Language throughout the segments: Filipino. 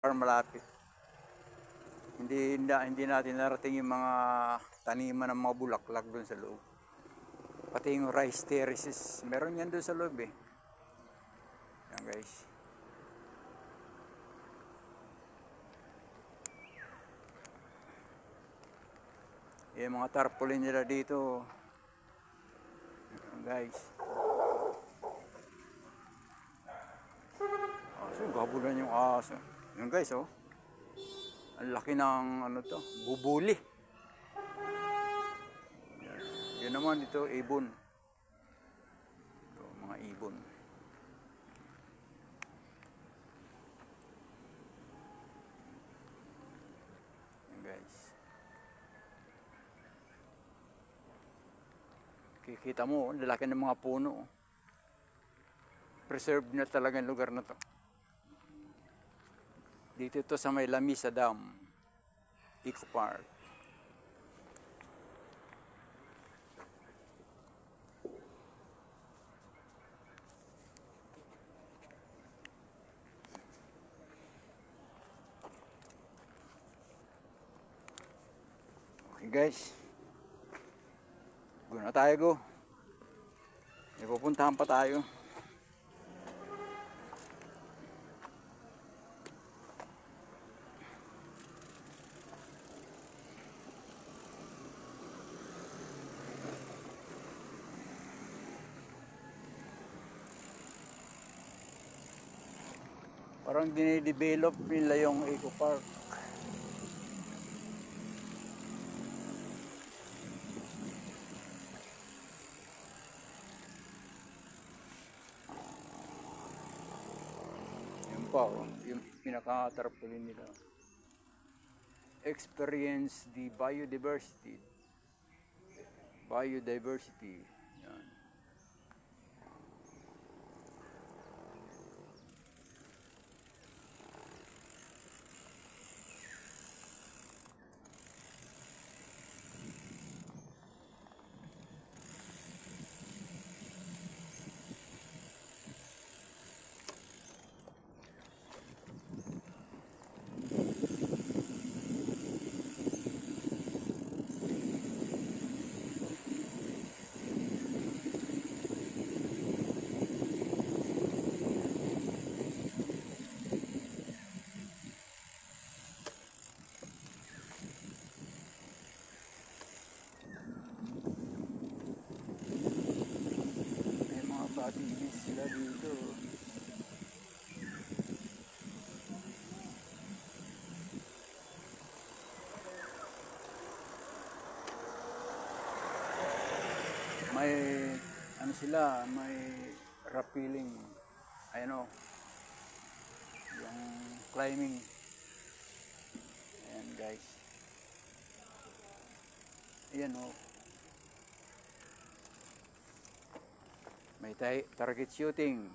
malapit. Hindi natin narating yung mga taniman ng mga bulaklak doon sa loob. Pati yung rice terraces, meron yan doon sa loob eh. Yan guys. Yung mga tarpaulin nila dito. Yan guys. Aso, gabulan yung aso. Yan guys oh. Ang laki ng ano to, bubuli. Yan naman ito, ibon. Ito, mga ibon. Yan guys. Kikita mo, lalaki ng mga puno. Preserved na talaga yung lugar na to. Dito to sa may Lamisa Dam, Eco Park. Okay guys, go na tayo go. May pupuntahan pa tayo. Parang dinidevelop nila yung Eco Park. Yun pa, yung pinaka-tarpaulin nila. Experience the biodiversity. Biodiversity. Yan. Patibis sila dito. May ano sila, may rappelling, ayun o, yung climbing. Ayan guys. Ayan o. May target shooting.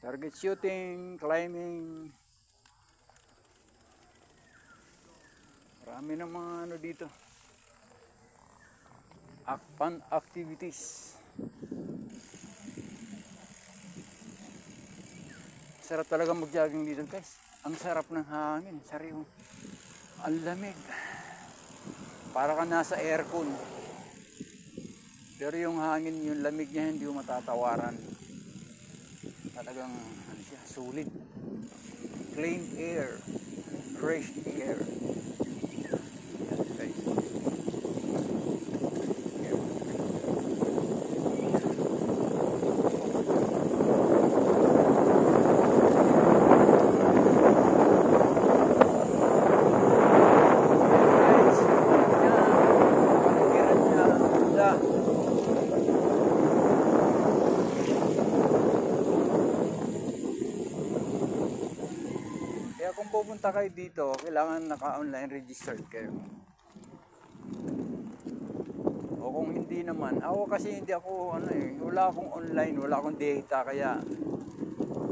Target shooting, climbing. Marami ng mga ano dito. Fun activities. Sarap talaga mag-jogging dito guys. Ang sarap ng hangin. Sariwa. Ang lamig. Para ka nasa aircon. Pero yung hangin, yung lamig niya hindi mo matatawaran. Talagang ano siya, sulit. Clean air, fresh air. Yan, guys. Kaya kung pupunta kayo dito, kailangan naka-online registered kayo. O kung hindi naman, ako kasi hindi ako wala akong online, wala akong data, kaya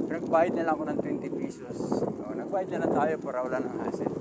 nagbayad na lang ako ng 20 pesos. O, nagbayad na lang tayo para wala ng hassle.